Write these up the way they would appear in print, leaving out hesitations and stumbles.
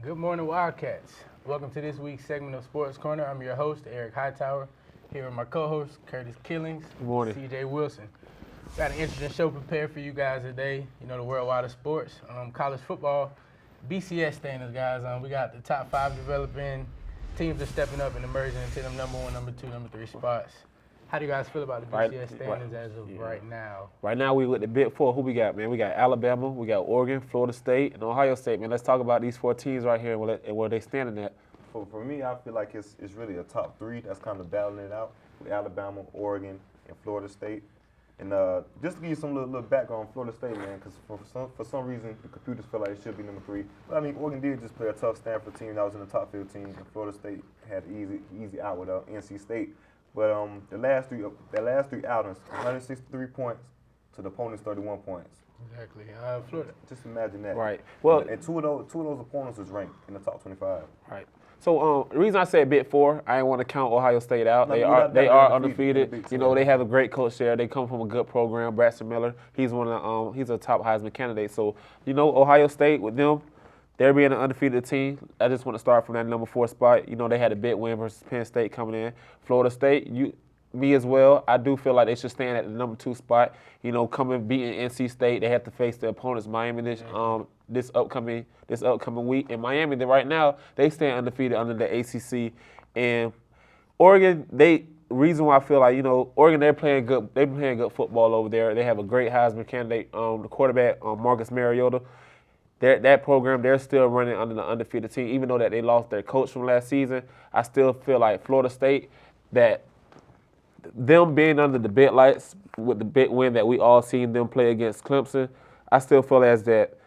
Good morning, Wildcats. Welcome to this week's segment of Sports Corner. I'm your host, Eric Hightower, here with my co-host, Curtis Killings, Good morning. CJ Wilson. Got an interesting show prepared for you guys today. You know, the worldwide of sports, college football, BCS standings, guys. We got the top 5 developing. Teams are stepping up and emerging into them number 1, number 2, number 3 spots. How do you guys feel about the BCS standings as of right now? Right now, we with the Big Four. Who we got, man? We got Alabama, we got Oregon, Florida State, and Ohio State, man. Let's talk about these 4 teams right here and where they standing at. For me, I feel like it's really a top 3 that's kind of battling it out with Alabama, Oregon, and Florida State. And just to give you some little background on Florida State, man, because for some reason the computers feel like it should be number 3. But I mean, Oregon did just play a tough Stanford team that was in the top 15, and Florida State had easy out with NC State. But the last three outings, 163 points to the opponent's 31 points. Exactly. Florida. Just imagine that. Right. Well, and two of those opponents was ranked in the top 25. Right. So the reason I said Big Four, I didn't want to count Ohio State out. No, they are undefeated. undefeated. You know, they have a great coach there. They come from a good program. Braxton Miller, he's he's a top Heisman candidate. So you know, Ohio State with them, they're being an undefeated team. I just want to start from that number 4 spot. You know, they had a big win versus Penn State coming in. Florida State, me as well. I do feel like they should stand at the number 2 spot. You know, beating NC State, they have to face their opponents, Miami, this upcoming week. And Miami, right now, they stand undefeated under the ACC. And Oregon, reason why I feel like, you know, Oregon, they're playing good football over there. They have a great Heisman candidate, the quarterback, Marcus Mariota. That program, they're still running under the undefeated team. Even though that they lost their coach from last season, I still feel like Florida State, that them being under the big lights with the big win that we all seen them play against Clemson, I still feel as that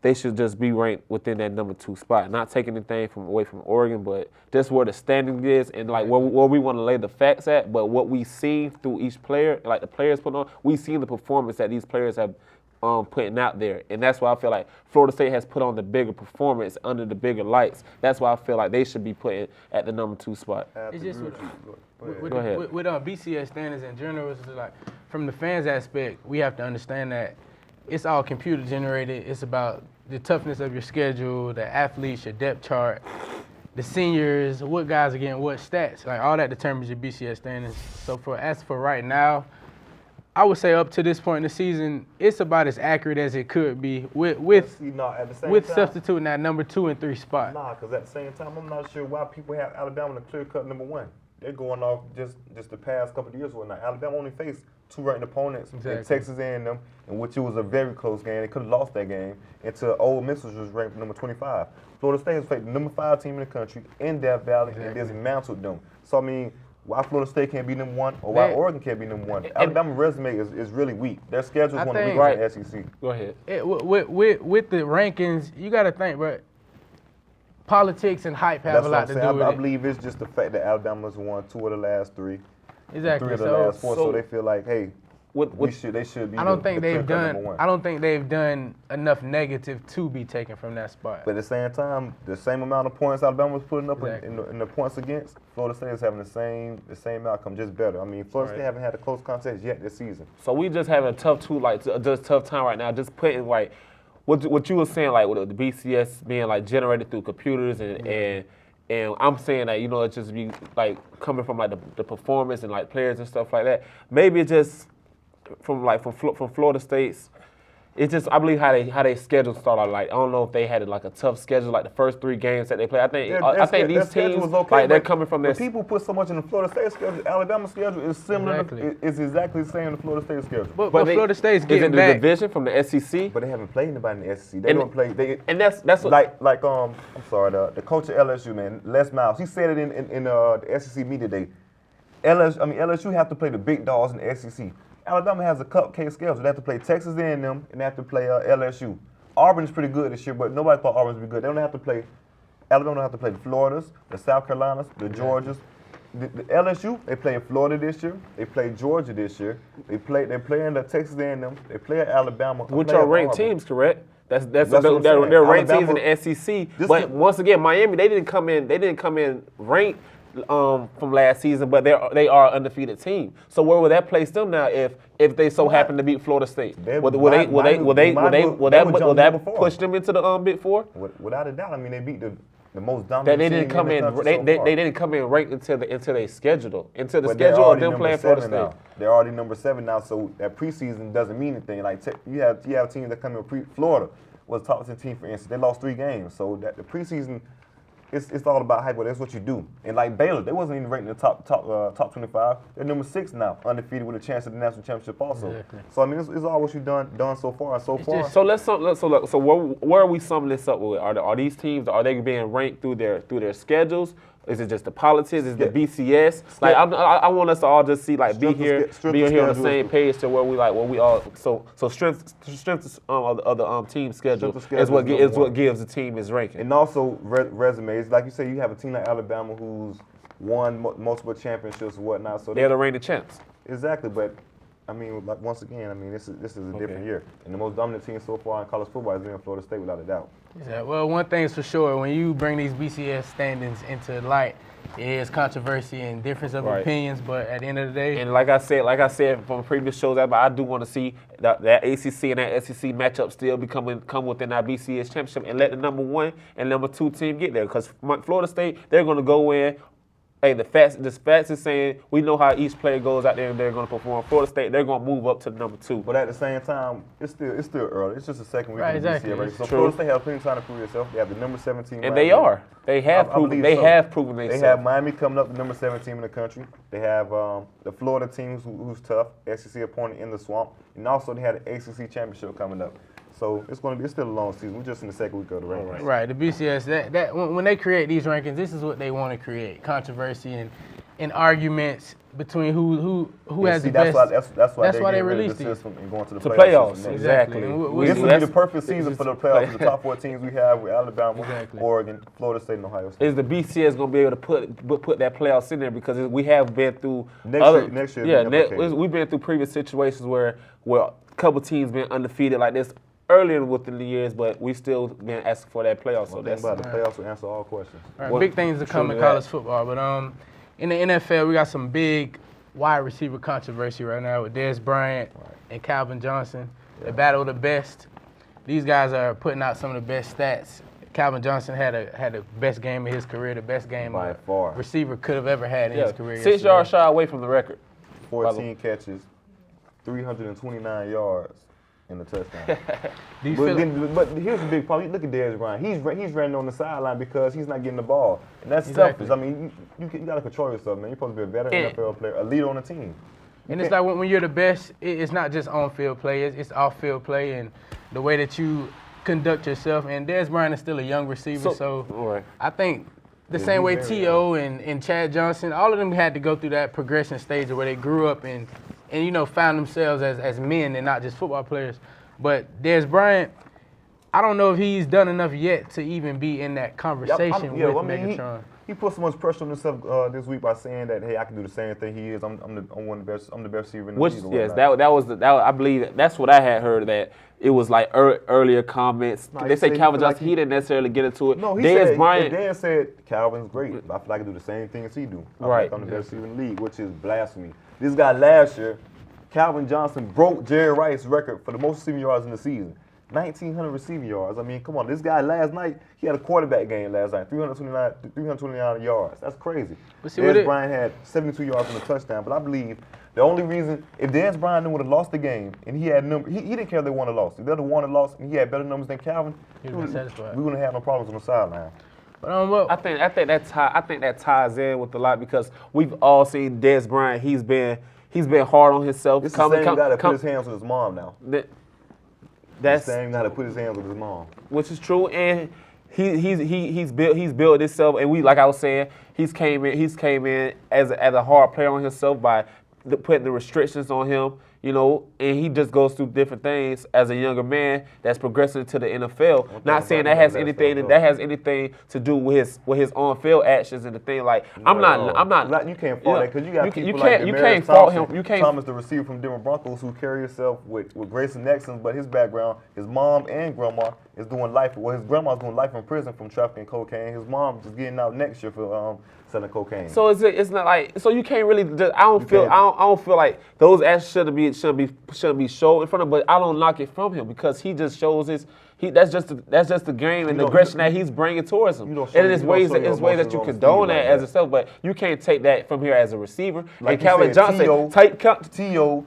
they should just be ranked within that number 2 spot. Not taking anything away from Oregon, but just where the standing is and like where we want to lay the facts at. But what we seen through each player, like the players put on, we seen the performance that these players have putting out there. And that's why I feel like Florida State has put on the bigger performance under the bigger lights. That's why I feel like they should be put at the number 2 spot. It's just with BCS standards in general, it's just like from the fans aspect, we have to understand that it's all computer generated. It's about the toughness of your schedule, the athletes, your depth chart, the seniors, what guys are getting what stats. Like all that determines your BCS standings. So as for right now, I would say up to this point in the season, it's about as accurate as it could be with substituting that number 2 and 3 spot. Nah, because at the same time, I'm not sure why people have Alabama in the clear-cut number 1. They're going off just the past couple of years. Now, Alabama only faced 2 ranked opponents, in Texas A&M, in which it was a very close game. They could have lost that game. Until Ole Miss was ranked number 25. Florida State has faced the number 5 team in the country in Death Valley and dismantled them. So I mean, why Florida State can't be number 1 or why Oregon can't be number 1? Alabama's resume is really weak. Their schedule is one of the weakest in the SEC. Go ahead. With the rankings, you got to think, bro. Politics and hype have a lot to do with it. I believe it's just the fact that Alabama's won 2 of the last 3. Exactly. 3 of the last 4, so they feel like, hey, they should be. I don't think they've done enough negative to be taken from that spot. But at the same time, the same amount of points Alabama was putting up in the points against, Florida State is having the same outcome, just better. I mean, Florida State haven't had a close contest yet this season. So we just having a tough time right now. Just putting like what you were saying, like with the BCS being like generated through computers and I'm saying that, you know, it just be like coming from like the performance and like players and stuff like that. Maybe it just from Florida State's, it's just I believe how they schedule started. Like I don't know if they had like a tough schedule like the first 3 games that they played. I think these teams like they're coming from this. People put so much in the Florida State schedule. Alabama's schedule is similar. Exactly. It's exactly the same in the Florida State schedule. But Florida State's getting the back. division from the SEC. But they haven't played anybody in the SEC. They don't play. And that's what, I'm sorry, the coach of LSU, man, Les Miles. He said it in the SEC media day. LSU have to play the big dogs in the SEC. Alabama has a cupcake schedule. They have to play Texas A&M and they have to play LSU. Auburn's pretty good this year, but nobody thought Auburn's would be good. They don't have to play. Alabama don't have to play the Floridas, the South Carolinas, the Georgias. The LSU, they play in Florida this year. They play Georgia this year. They play in the Texas A&M. They play at Alabama. Which are ranked teams, correct? They're ranked teams in the SEC. But once again, Miami, they didn't come in ranked. from last season, but they are an undefeated team. So where would that place them now if they so happen to beat Florida State? Will that push them into the Big Four? Without a doubt. I mean, they beat the most dominant they team didn't come in the in. country They didn't come in ranked into their schedule of them playing Florida State. Now. They're already number 7 now, so that preseason doesn't mean anything. Like you have teams that come in Florida was top 10 team, for instance. They lost 3 games, so that the preseason. It's all about hype. That's what you do. And like Baylor, they wasn't even ranked in the top 25. They're number 6 now, undefeated with a chance at the national championship also. Exactly. So I mean, it's all what you've done so far. So where are we summing this up with? Are these teams, are they being ranked through their schedules? Is it just the politics? Is it the BCS? Like I want us to all just see like be here on the same page to where we all strength of the team schedule is what gives the team its ranking. And also resumes, like you say, you have a team like Alabama who's won multiple championships and whatnot. So they're the reigning champs. Exactly, but I mean, like once again, I mean this is a different year, and the most dominant team so far in college football has been Florida State without a doubt. Yeah, well, one thing is for sure, when you bring these BCS standings into light, it is controversy and difference of opinions, but at the end of the day. And like I said from previous shows, I do want to see that ACC and that SEC matchup still come within our BCS championship and let the number 1 and number 2 team get there. Because Florida State, they're going to go in. Hey, the facts is saying we know how each player goes out there and they're going to perform. Florida State, they're going to move up to number 2. But at the same time, it's still early. It's just the second week of the BCS race. So True. Florida State has plenty of time to prove itself. They have the number 17. And they are. They have proven. They have proven themselves. They have Miami coming up, the number 7 team in the country. They have the Florida team who's tough, SEC opponent in the swamp, and also they had the ACC championship coming up. So it's still a long season. We're just in the second week of the rankings. Right. The BCS that when they create these rankings, this is what they want to create: controversy and arguments between who has the best. That's why they released the it. system and going to the playoffs. Exactly. This will be the perfect season for the playoffs. The top 4 teams we have with Alabama, Oregon, Florida State, and Ohio State. Is the BCS going to be able to put that playoffs in there because we have been through next year? Yeah, we've been through previous situations where a couple teams been undefeated like this earlier within the years, but we still been asking for that playoff. So that's about the playoffs will answer all questions. Right, big things to come in college football, but in the NFL we got some big wide receiver controversy right now with Dez Bryant and Calvin Johnson. Yeah. The battle of the best. These guys are putting out some of the best stats. Calvin Johnson had the best game of his career, the best game by a far receiver could have ever had in his career. 6 yards shy away from the record. 14 catches, 329 yards. In the touchdown. But here's the big problem. Look at Dez Bryant. He's running on the sideline because he's not getting the ball, and that's selfish. I mean, you got to control yourself, man. You're supposed to be a better NFL player, a leader on the team. And it's like when you're the best, it's not just on-field play. It's off-field play and the way that you conduct yourself. And Dez Bryant is still a young receiver, so I think the same way T.O. and Chad Johnson, all of them had to go through that progression stage where they grew up and found themselves as men and not just football players. But Dez Bryant, I don't know if he's done enough yet to even be in that conversation with Megatron. He put so much pressure on himself this week by saying that, hey, I can do the same thing he is. I'm the best receiver in the league. Yes, I believe that's what I had heard, that it was like earlier comments. They say Calvin Johnson, he didn't necessarily get into it. No, Dez said Calvin's great, but I feel like I can do the same thing as he do. I feel like I'm the best receiver in the league, which is blasphemy. This guy last year, Calvin Johnson broke Jerry Rice's record for the most receiving yards in the season. 1,900 receiving yards. I mean, come on. This guy last night, he had a quarterback game last night, 329 yards. That's crazy. Dez Bryant had 72 yards on the touchdown, but I believe the only reason, if Dez Bryant would have lost the game and he had he didn't care if they won or lost. If they'd have won or lost and he had better numbers than Calvin, we wouldn't have no problems on the sideline. But I think that ties in with a lot because we've all seen Dez Bryant. He's been hard on himself. It's the same guy that put his hands with his mom now. That's the same guy that put his hands with his mom. Which is true, and he's built himself, and like I was saying, he's came in as a hard player on himself by putting the restrictions on him, and he just goes through different things as a younger man that's progressing to the NFL. Not saying that has anything to do with his on-field actions and the thing. Like I'm not. You can't fault that because you got people like you can't fault him. Thomas, the receiver from Denver Broncos, who carry himself with Grayson Nexon, but his background, his mom and grandma is doing life. Well, his grandma's doing life in prison from trafficking cocaine. His mom is getting out next year for selling cocaine. So it's not like, so you can't really just, I don't feel like those actions shouldn't be shown in front of, but I don't knock it from him because he just shows that's just the game and the aggression that he's bringing towards him. And there's ways that you condone that as a self, but you can't take that from here as a receiver. Like and Calvin Johnson, T.O.,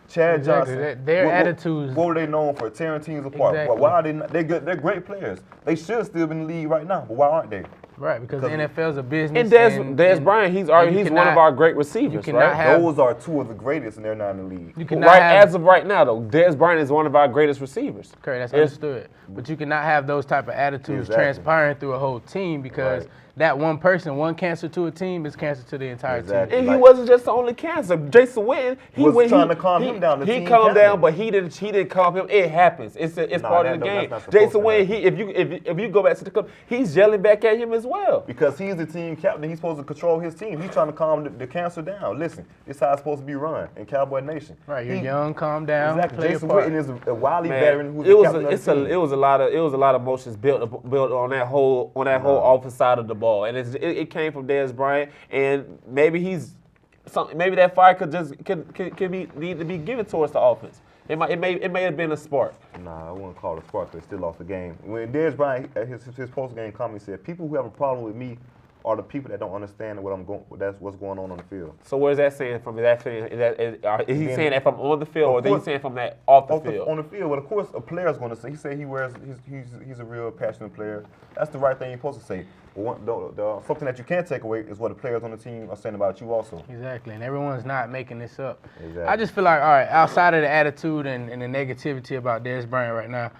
Chad Johnson, their attitudes. What were they known for? Tearing teams apart. Exactly. Why are they not? They're good. They're great players. They should still be in the league right now, but why aren't they? Right, because the NFL's a business. And Dez Bryant, he's one of our great receivers, right? Those are two of the greatest, and they're not in the league. As of right now, though, Dez Bryant is one of our greatest receivers. Correct, that's understood. But you cannot have those type of attitudes transpiring through a whole team because that one person, one cancer to a team is cancer to the entire team. And he wasn't just the only cancer. Jason Witten, he was trying to calm him down. He calmed down, but he didn't calm him. It happens. It's part of the game. Jason Witten, if you go back to the club, he's yelling back at him as well. Because he's the team captain, he's supposed to control his team. He's trying to calm the cancer down. Listen, this is how it's supposed to be run in Cowboy Nation. Right, you're young, calm down. Exactly. Jason Witten is a wily veteran who's it the captain of the team. It was a lot of emotions built on that whole offensive side of the ball, and it came from Dez Bryant, and maybe that fire need to be given towards the offense. It may have been a spark. Nah, I wouldn't call it a spark. They still lost the game. When Dez Bryant his post game comment said, "People who have a problem with me are the people that don't understand what's going on the field." So where's that saying from? Is he saying that from on the field, or is he saying from that off the field? On the field, well, of course, a player's going to say. He said he's a real passionate player. That's the right thing you're supposed to say. But something that you can't take away is what the players on the team are saying about you also. Exactly, and everyone's not making this up. Exactly. I just feel like, all right, outside of the attitude and the negativity about Dez Bryant right now,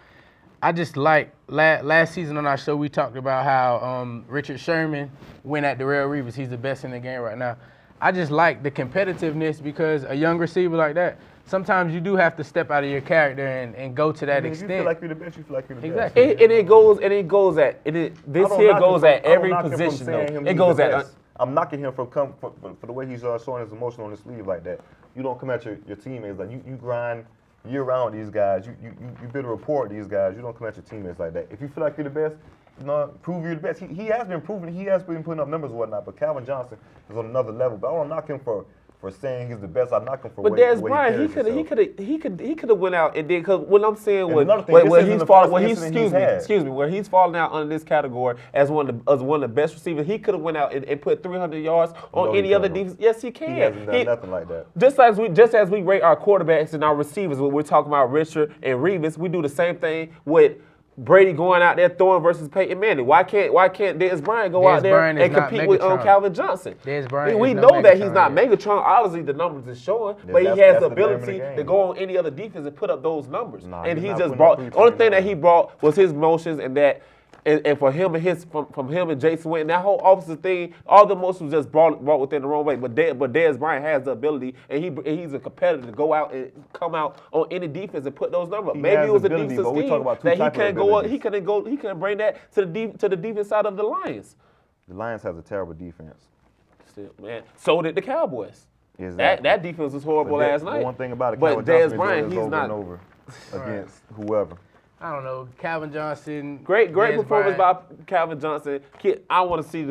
I just like last season on our show we talked about how Richard Sherman went at Darrelle Revis. He's the best in the game right now. I just like the competitiveness because a young receiver like that, sometimes you do have to step out of your character and go to that extent. If you feel like you're the best, you feel like you're the best. Exactly. It goes at every position though. It goes at. I'm knocking him for the way he's showing his emotion on his sleeve like that. You don't come at your teammates like you grind year round these guys. You build a rapport with these guys. You don't come at your teammates like that. If you feel like you're the best, prove you're the best. He has been proving. He has been putting up numbers and whatnot. But Calvin Johnson is on another level. But I don't knock him for saying he's the best. I knock him for. But Dez Bryant, he could have went out and did, because what I'm saying where he's falling out under this category as one of the best receivers, he could have went out and put 300 yards on any other defense. Yes, he can. He hasn't done nothing like that. Just as we rate our quarterbacks and our receivers, when we're talking about Richard and Revis, we do the same thing with Brady going out there throwing versus Peyton Manning. Why can't Dez Bryant go out there and compete with Calvin Johnson? Dez Bryant we know that he's not Megatron. Obviously, the numbers is showing, but he has the ability to go on any other defense and put up those numbers. And he just brought. The only thing that he brought was his motions and that. And for him and from him and Jason Witten, that whole offensive thing, all the motions was just brought within the wrong way. But Dez Bryant has the ability, and he's a competitor to go out and come out on any defense and put those numbers. Maybe it was a defensive scheme that he can't go up. He couldn't bring that to the defense side of the Lions. The Lions has a terrible defense. Still, man. So did the Cowboys. Exactly. That defense was horrible last night. One thing about it, but Dez Bryant, he's not over against whoever. I don't know, Calvin Johnson. Great performance by Calvin Johnson. I want to see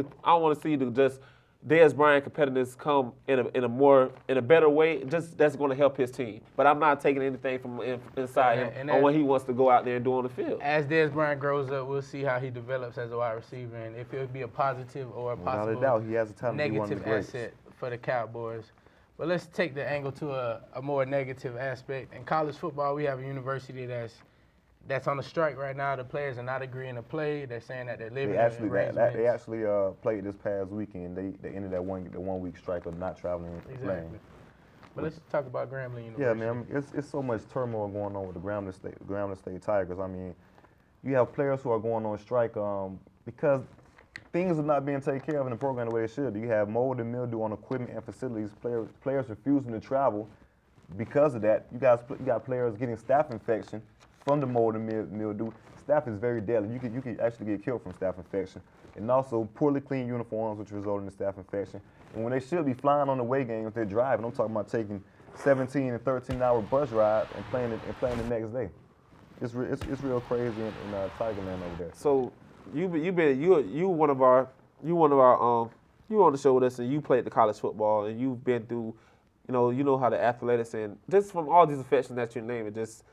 just Dez Bryant competitors come in a better way. Just that's going to help his team. But I'm not taking anything from inside him on what he wants to go out there and do on the field. As Dez Bryant grows up, we'll see how he develops as a wide receiver and if it would be a positive or a possible without a doubt, he has a talent negative asset for the Cowboys. But let's take the angle to a more negative aspect. In college football, we have a university that's on a strike right now. The players are not agreeing to play. They're saying that they're living in arrangements. They actually played this past weekend. They ended that 1 week strike of not traveling and playing. But let's talk about Grambling University. Yeah, man. It's so much turmoil going on with the Grambling State Tigers. I mean, you have players who are going on strike because things are not being taken care of in the program the way they should. You have mold and mildew on equipment and facilities. Players refusing to travel because of that. You got players getting staph infection from the mold and mildew. Staph is very deadly. You could actually get killed from staph infection. And also poorly clean uniforms, which result in the staph infection. And when they should be flying on the away games, they're driving. I'm talking about taking 17 and 13-hour bus rides and playing the next day. It's real crazy in Tigerland over there. So you one of our you on the show with us and you played the college football and you've been through, you know how the athletics and just from all these affections that you name, it just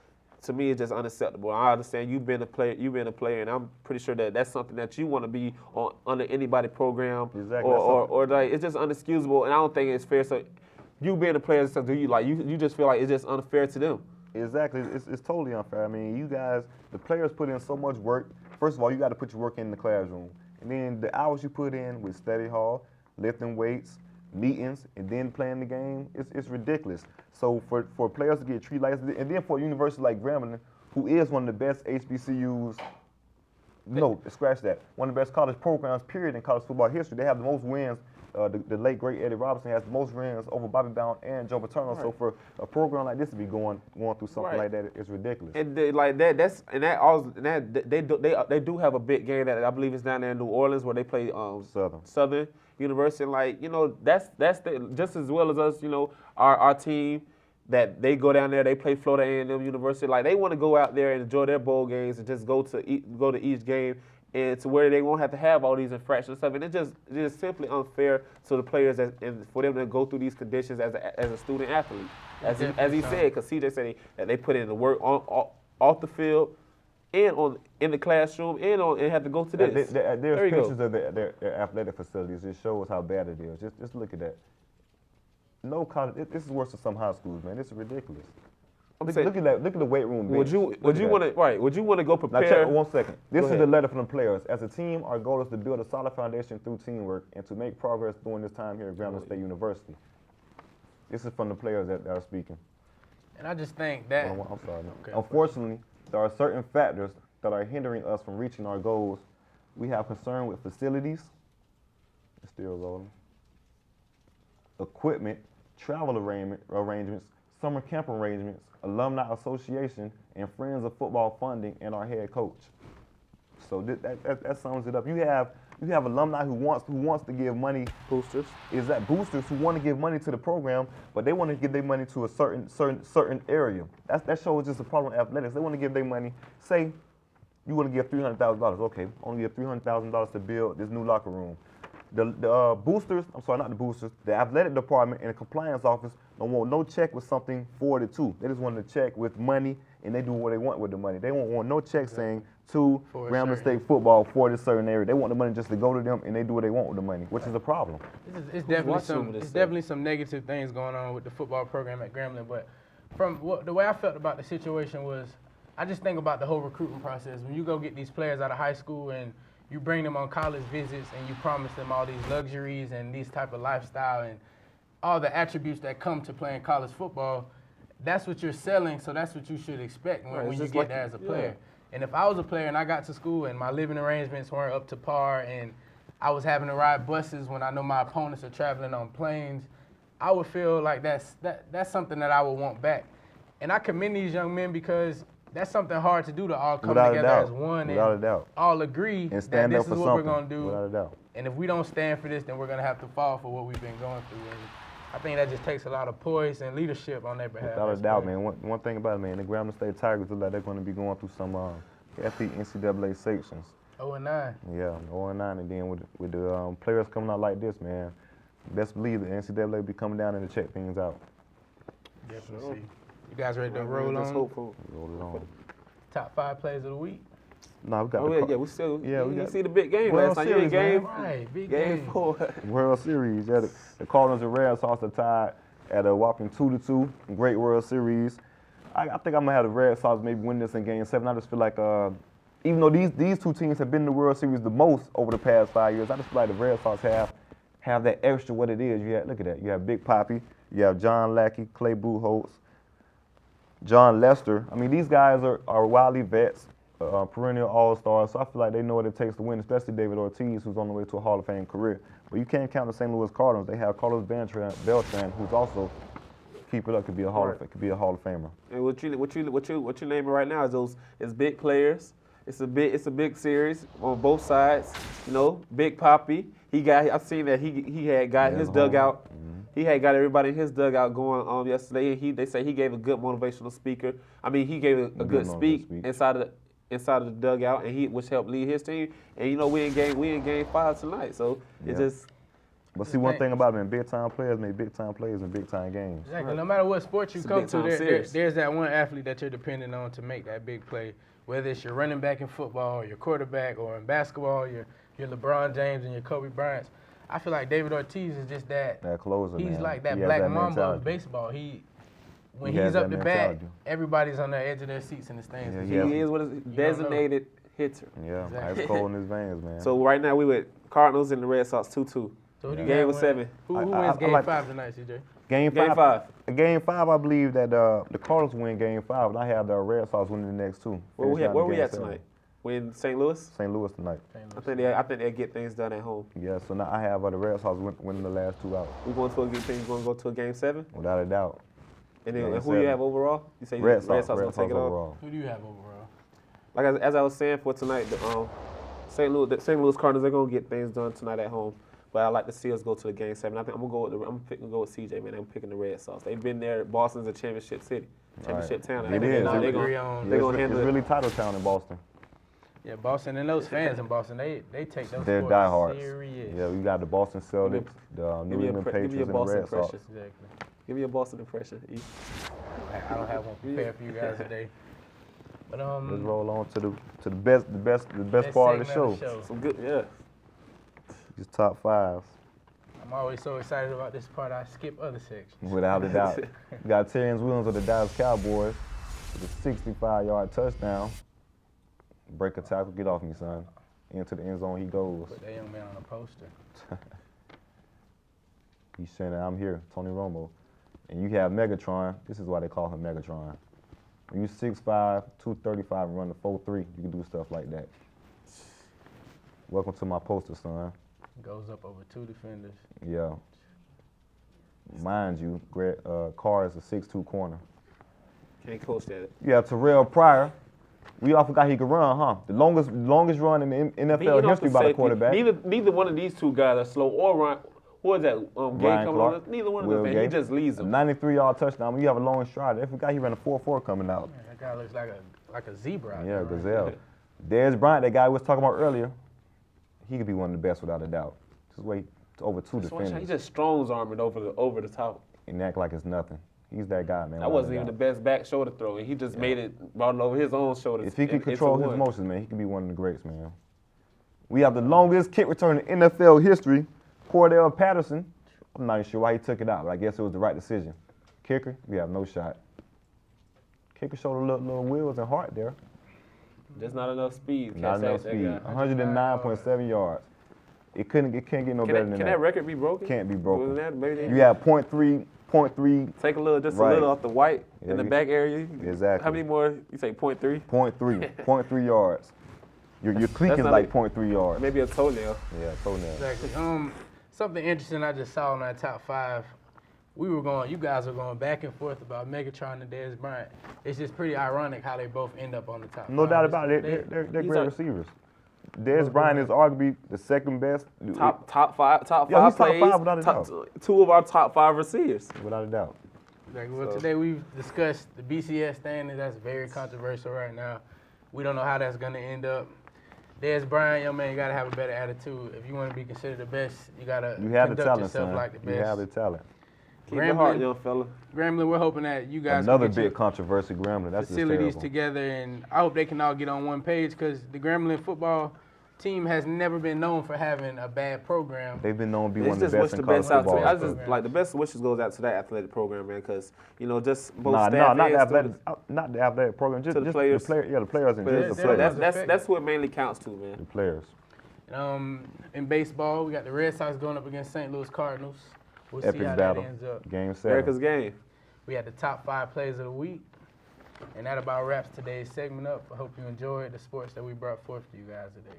to me it's just unacceptable. I understand you've been a player, and I'm pretty sure that that's something that you want to be on under anybody program, Exactly. or like it's just unexcusable, and I don't think it's fair. So you being a player, so do you like you just feel like it's just unfair to them? Exactly. It's totally unfair. I mean, you guys, the players put in so much work. First of all, you got to put your work in the classroom. And then the hours you put in with study hall, lifting weights, meetings, and then playing the game, it's ridiculous. So for players to get treated like this, and then for a university like Grambling, who is one of the best HBCUs, no, scratch that, one of the best college programs, period, in college football history. They have the most wins. The late, great Eddie Robinson has the most wins over Bobby Bowden and Joe Paterno. Right. So for a program like this to be going through something like that, it's ridiculous. And they do have a big game that I believe is down there in New Orleans where they play Southern University. And that's just as well as us. Our team that they go down there, they play Florida A&M University. Like they want to go out there and enjoy their bowl games and just go to each game. And to where they won't have to have all these infractions and stuff, and it's just simply unfair to the players and for them to go through these conditions as a student athlete, as he said, because CJ said that they put in the work off the field and in the classroom and have to go to this. There's pictures of their athletic facilities. It shows how bad it is. Just look at that. No college. This is worse than some high schools, man. This is ridiculous. Look at the weight room bench. Would you want to go prepare? Now check 1 second. This is the letter from the players. As a team, our goal is to build a solid foundation through teamwork and to make progress during this time here at Grambling State University. This is from the players that are speaking. And I just think that. I'm sorry. Okay. Unfortunately, there are certain factors that are hindering us from reaching our goals. We have concern with facilities. It's still rolling. Equipment, travel arrangements, summer camp arrangements, alumni association, and friends of football funding, and our head coach. So that sums it up. You have alumni who wants to give money. Boosters. Is that boosters who want to give money to the program, but they want to give their money to a certain area. That shows just a problem with athletics. They want to give their money. Say you want to give $300,000. Okay, only give $300,000 to build this new locker room. The boosters, I'm sorry, not the boosters, the athletic department and the compliance office don't want no check with something forwarded to. They just want to check with money, and they do what they want with the money. They won't want no check saying to Grambling State football for this certain area. They want the money just to go to them, and they do what they want with the money, which is a problem. It's definitely some negative things going on with the football program at Grambling. But the way I felt about the situation was, I just think about the whole recruiting process. When you go get these players out of high school and you bring them on college visits and you promise them all these luxuries and these type of lifestyle and all the attributes that come to playing college football, that's what you're selling, so that's what you should expect when you get there as a player. And if I was a player and I got to school and my living arrangements weren't up to par and I was having to ride buses when I know my opponents are traveling on planes, I would feel like that's something that I would want back. And I commend these young men because that's something hard to do, to all come together as one and all agree that this is what we're going to do. Without a doubt. And if we don't stand for this, then we're going to have to fall for what we've been going through. And I think that just takes a lot of poise and leadership on their behalf. Without a doubt, man. One thing about it, man, the Grambling State Tigers look like they're going to be going through some hefty NCAA sanctions. 0-9. Yeah, 0-9, and then with the players coming out like this, man, best believe the NCAA will be coming down and to check things out. Definitely. You guys ready to roll on? Roll it on. Top 5 plays of the week. No, we got we still. Yeah, we see the big game last night. Series, game, right? Big game 4. World Series. Yeah, the Cardinals and Red Sox are tied at a whopping 2-2. Great World Series. I think I'm gonna have the Red Sox maybe win this in Game 7. I just feel like even though these two teams have been in the World Series the most over the past 5 years, I just feel like the Red Sox have that extra what it is. Look at that. You have Big Papi. You have John Lackey, Clay Buchholz, John Lester. I mean, these guys are wildly vets, perennial all-stars, so I feel like they know what it takes to win, especially David Ortiz, who's on the way to a Hall of Fame career. But you can't count the St. Louis Cardinals. They have Carlos Beltran, who's also, keep it up, could be a Hall of Famer. And what you naming right now is big players. It's a big series on both sides. Big Papi. I've seen that he had got his dugout. Mm-hmm. He had got everybody in his dugout going on yesterday. And they say he gave a good motivational speaker. I mean, he gave a good speak inside of the dugout, and which helped lead his team. And we in game 5 tonight. So it's just. But see, one thing about it, man, big-time players make big-time plays in big-time games. Exactly. No matter what sport you It's a come to, big-time there's that one athlete that you're depending on to make that big play. Whether it's your running back in football, or your quarterback, or in basketball, your LeBron James and your Kobe Bryants. I feel like David Ortiz is just that. That closer, He's man. like that He has black that mamba mentality. of baseball. When He has he's up that to bat, mentality. everybody's on the edge of their seats in the stands. Yeah, He is what is designated hitter. Yeah, Exactly. ice cold in his veins, man. So right now we with Cardinals and the Red Sox 2-2. So who do you Game got was winning? 7. Who I wins Game like- 5 tonight, CJ? Game Game 5. 5. Game 5, I believe that the Cardinals win Game 5, and I have the Red Sox winning the next 2. Where we Game at 7. tonight? We in St. Louis? St. Louis tonight. I think they'll get things done at home. Yeah, so now I have the Red Sox winning the last 2 out, We going to go to a Game 7? without a doubt. And then Game who you 7. have overall? You say Red Sox gonna take it off. overall. Who do you have overall? Like as I was saying for tonight, the St. Louis Cardinals, they're gonna get things done tonight at home. But I like to see us go to the Game 7. I think I'm gonna go with CJ, man. I'm picking the Red Sox. They've been there. Boston's a championship city, championship town. It They're is. gonna They handle It's it. really title town in Boston. Yeah, Boston and those fans in Boston, they take those They're sports diehards. serious. Yeah, we got the Boston Celtics, the New England give me Patriots, a and the Boston Red Sox. impression. Exactly. Give me a Boston impression. E. I don't have one prepared for you guys today. But Let's roll on to the best part of the show. Some good, yeah. Just top 5s. I'm always so excited about this part, I skip other sections. Without a doubt. We got Terrence Williams of the Dallas Cowboys with a 65-yard touchdown. Break a tackle, get off me, son. Into the end zone he goes. Put that young man on a poster. He's saying that I'm here, Tony Romo. And you have Megatron. This is why they call him Megatron. When you 6'5", 235 and run the 4.3, you can do stuff like that. Welcome to my poster, son. Goes up over 2 defenders. Yeah. Mind you, Carr is a 6'2" corner. Can't coach that. You have Terrell Pryor. We all forgot he could run, huh? The longest run in the NFL history by the quarterback. Neither one of these two guys are slow or run. Who is that? Gay Ryan coming Clark, on? Neither one of Will them. Gay. He just leads them. 93-yard touchdown. When you have a long stride, they forgot he ran a 4.4 coming out. Man, that guy looks like a zebra. out Yeah, there, right? gazelle. Dez Bryant, that guy we was talking about earlier, he could be one of the best without a doubt. Just wait over 2 defenders He just Strong's armored over the top. and act like it's nothing. He's that guy, man. That wasn't even the best back shoulder throw, and he just brought it over his own shoulder. If he could It's a control his one. motions, man, he could be one of the greats, man. We have the longest kick return in NFL history, Cordell Patterson. I'm not even sure why he took it out, but I guess it was the right decision. Kicker, we have no shot. Kicker showed a little wheels and heart there. Just not enough speed. Not enough speed. 109.7 yards. It can't get no better than that. Can that record be broken? Can't be broken. Maybe You have .3. take a little, Right. little off the white Yeah, in the back area. Exactly. How many more? You say 0.3? .3 yards. Your cleat That's is not like it. 0.3 yards. Maybe a toenail. Yeah, toenail. Exactly. Something interesting I just saw in that top 5. You guys were going back and forth about Megatron and Dez Bryant. It's just pretty ironic how they both end up on the top 5. No doubt about it. They're great receivers. Dez Bryant is arguably the second best. Top five Yeah, he's top plays. 5 without a doubt. 2 of our top 5 receivers. Without a doubt. Well, today we've discussed the BCS standings. That's very controversial right now. We don't know how that's going to end up. Dez Bryant, young man, you got to have a better attitude. If you want to be considered the best, you got to You have the conduct talent, yourself son. like the best. You have the talent. Keep it hard, young fella. Grambling, we're hoping that you guys Another can get big your controversy, Grambling. That's just facilities terrible. together, and I hope they can all get on one page because the Grambling football team has never been known for having a bad program. They've been known to be Let's one of just the wish best the in college best out to football. it. I just like the best wishes goes out to that athletic program, man, because just both Not staff the and athletic, students. not the athletic program. Just To the just players. the players and just the They're- players. That's what mainly counts to, man. The players. In baseball, we got the Red Sox going up against St. Louis Cardinals. We'll see Epic how battle. that ends up. Game 7. America's game. We had the top 5 plays of the week. And that about wraps today's segment up. I hope you enjoyed the sports that we brought forth to you guys today.